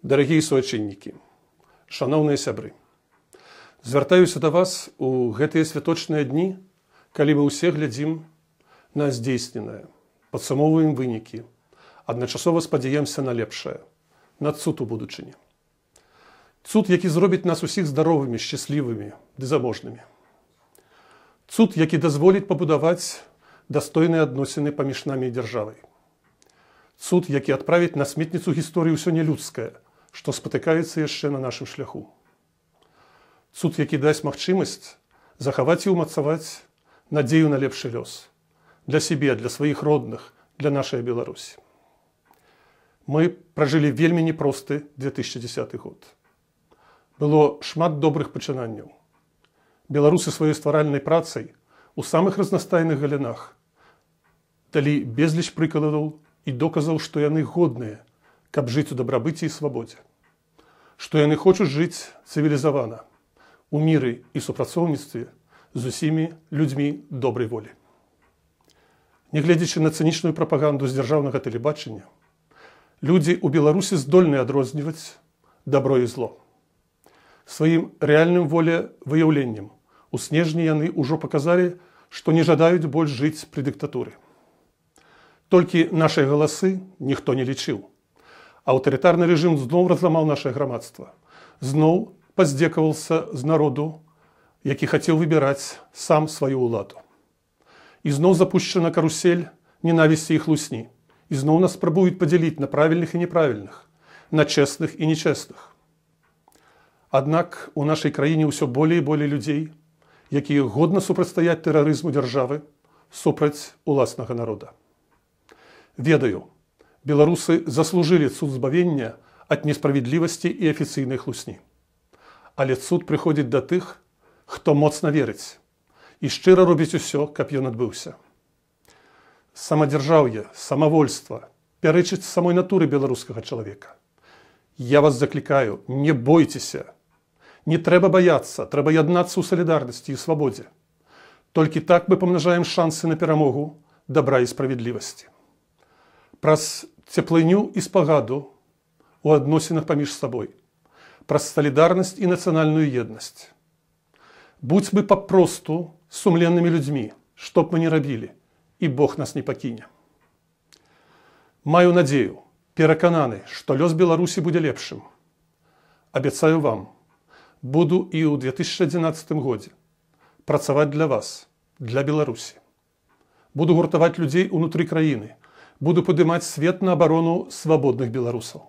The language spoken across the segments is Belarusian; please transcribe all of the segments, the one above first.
Дарагія суайчыннікі, шаноўныя сябры, звяртаюся да вас у гэтыя святочныя дні, калі мы ўсе глядзім на здзейсненае, падсумоўваем вынікі, адначасова спадзяемся на лепшае, на цуд у будучыні. Цуд, які зробіць нас усіх здаровымі, шчаслівымі ды заможнымі. Цуд, які дазволіць пабудаваць дастойныя адносіны паміж намі і дзяржавай. Цуд, які адправіць на сметніцу гісторыі ўсё нелюдскае, што спатыкаецца яшчэ на нашым шляху. Цуд, які дасць магчымасць захаваць і ўмацаваць надзею на лепшы лёс. Для сябе, для сваіх родных, для нашай Беларусі. Мы пражылі вельмі непросты 2010 год. Было шмат добрых пачынанняў. Беларусы сваёй стваральнай працай у самых разнастайных галінах далі безліч прыкладаў і доказаў, што яны годныя, каб жыць у дабрабыце і свабодзе. Што яны хочуць жыць цывілізавана, у міры і супрацоўніцтве з усімі людзьмі добрай волі. Нягледзячы на цынічную прапаганду з дзяржаўнага тэлебачання, людзі ў Беларусі здольны адрозніваць дабро і зло. Сваім рэальным волевыяўленнем у снежні яны ўжо паказалі, што не жадаюць больш жыць пры дыктатуры. Толькі нашыя галасы ніхто не лічыў. Аўтарытарны рэжым зноў разламаў нашае грамадства, зноў паздзекаваўся з народу, які хацеў выбіраць сам сваю ўладу. І зноў запушчана карусель ненавісці і хлусні. І зноў нас спрабуюць падзяліць на правільных і неправільных, на чэсных і нечэсных. Аднак у нашай краіне ўсё болей і болей людзей, якія годна супрацьстаяць тэрарызму дзяржавы супраць уласнага народа. Ведаю, беларусы заслужылі цуд збавення ад несправядлівасці і афіцыйнай хлусні. Але цуд прыходзіць да тых, хто моцна верыць і шчыра робіць усё, каб ён адбыўся. Самадзяржаўе, самавольства пярэчыць самой натуры беларускага чалавека. Я вас заклікаю, не бойцеся. Не трэба баяцца, трэба яднацца ў салідарнасці і свабодзе. Толькі так мы памнажаем шансы на перамогу дабра і справядлівасці. Праз цеплыню і спагаду у адносінах паміж сабой, праз салідарнасць і нацыянальную еднасць. Будзьмы папросту сумленнымі людзьмі, што б мы не рабілі, і Бог нас не пакіне. Маю надзею, перакананы, што лёс Беларусі будзе лепшым. Абяцаю вам, буду і ў 2011 годзе працаваць для вас, для Беларусі. Буду гуртаваць людзей унутры краіны, буду падымаць свет на абарону свабодных беларусаў.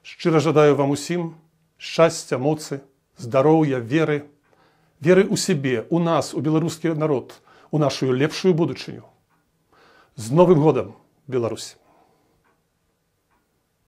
Шчыра жадаю вам усім шчасця, моцы, здароўя, веры ў сябе, у нас, у беларускі народ, у нашу лепшую будучыню. З Новым годам, Беларусь!